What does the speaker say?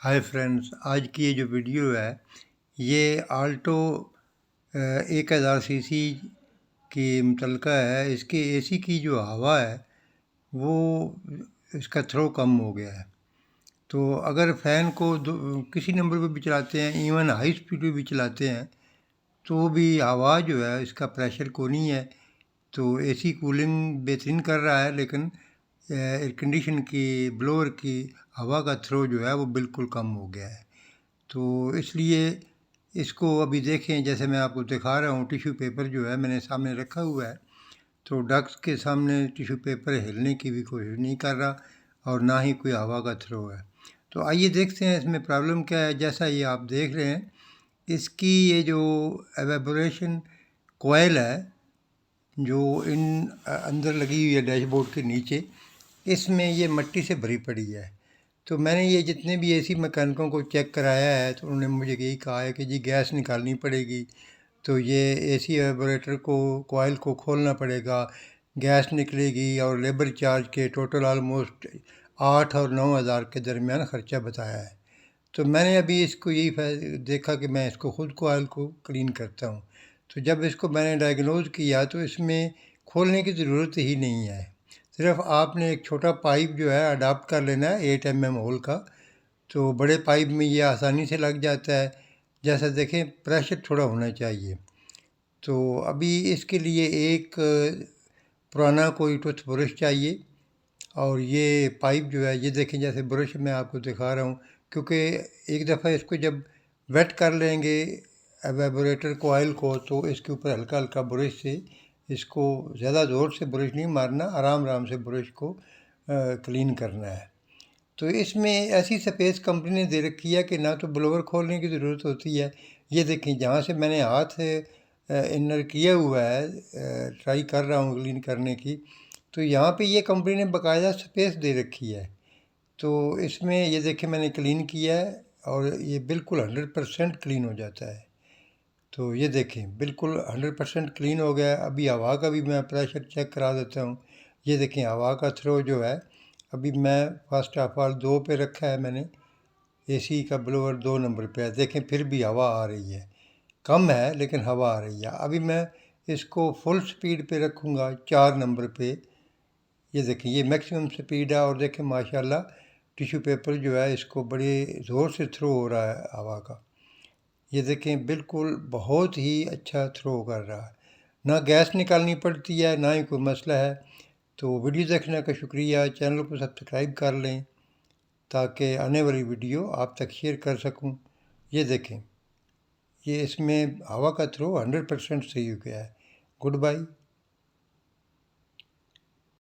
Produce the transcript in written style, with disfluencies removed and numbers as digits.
Hi friends, आज की ये जो वीडियो है ये आल्टो 1000 सीसी की मुतलका है। इसके एसी की जो हवा है वो इसका थ्रो कम हो गया है। तो अगर फ़ैन को किसी नंबर पे भी चलाते हैं, इवन हाई स्पीड पे भी चलाते हैं, तो भी हवा जो है इसका प्रेशर को नहीं है। तो एसी कूलिंग बेहतरीन कर रहा है, लेकिन एयर कंडीशन की ब्लोअर की हवा का थ्रो जो है वो बिल्कुल कम हो गया है। तो इसलिए इसको अभी देखें, जैसे मैं आपको दिखा रहा हूँ, टिश्यू पेपर जो है मैंने सामने रखा हुआ है। तो डक्स के सामने टिश्यू पेपर हिलने की भी कोशिश नहीं कर रहा और ना ही कोई हवा का थ्रो है। तो आइए देखते हैं इसमें प्रॉब्लम क्या है। जैसा ये आप देख रहे हैं, इसकी ये जो एवेपोरेशन कोयल है जो अंदर लगी हुई है डैशबोर्ड के नीचे, इसमें ये मिट्टी से भरी पड़ी है। तो मैंने ये जितने भी एसी मैकेनिकों को चेक कराया है तो उन्होंने मुझे यही कहा है कि जी गैस निकालनी पड़ेगी। तो ये एसी एवरेटर को कॉइल को खोलना पड़ेगा, गैस निकलेगी और लेबर चार्ज के टोटल ऑलमोस्ट 8 और 9 हज़ार के दरमियान ख़र्चा बताया है। तो मैंने अभी इसको यही देखा कि मैं इसको ख़ुद कॉइल को क्लीन करता हूँ। तो जब इसको मैंने डायग्नोज़ किया तो इसमें खोलने की ज़रूरत ही नहीं है। सिर्फ आपने एक छोटा पाइप जो है अडाप्ट कर लेना है 8 mm होल का। तो बड़े पाइप में ये आसानी से लग जाता है। जैसा देखें, प्रेशर थोड़ा होना चाहिए। तो अभी इसके लिए एक पुराना कोई टूथ ब्रश चाहिए और ये पाइप जो है, ये देखें जैसे ब्रश मैं आपको दिखा रहा हूँ, क्योंकि एक दफ़ा इसको जब वेट कर लेंगे एवेपोरेटर कोयल को तो इसके ऊपर हल्का हल्का ब्रश से इसको ज़्यादा ज़ोर से ब्रश नहीं मारना, आराम आराम से ब्रश को क्लीन करना है। तो इसमें ऐसी स्पेस कंपनी ने दे रखी है कि ना तो ब्लोअर खोलने की ज़रूरत होती है। ये देखें, जहाँ से मैंने हाथ इनर किया हुआ है, ट्राई कर रहा हूँ क्लीन करने की, तो यहाँ पे ये कंपनी ने बाकायदा स्पेस दे रखी है। तो इसमें ये देखें मैंने क्लीन किया है और ये बिल्कुल 100% क्लीन हो जाता है। तो ये देखें बिल्कुल 100% क्लीन हो गया है। अभी हवा का भी मैं प्रेशर चेक करा देता हूँ। ये देखें हवा का थ्रो जो है, अभी मैं फर्स्ट ऑफ ऑल 2 पे रखा है मैंने, एसी का ब्लोअर 2 नंबर पे है। देखें फिर भी हवा आ रही है, कम है लेकिन हवा आ रही है। अभी मैं इसको फुल स्पीड पे रखूँगा 4 नंबर पे। ये देखें ये मैक्सिमम स्पीड है और देखें माशाल्लाह टिश्यू पेपर जो है इसको बड़े ज़ोर से थ्रो हो रहा है हवा का। ये देखें बिल्कुल बहुत ही अच्छा थ्रो कर रहा है, ना गैस निकालनी पड़ती है ना ही कोई मसला है। तो वीडियो देखने का शुक्रिया। चैनल को सब्सक्राइब कर लें ताकि आने वाली वीडियो आप तक शेयर कर सकूं। ये देखें, ये इसमें हवा का थ्रो 100% सही हो गया है। Good bye.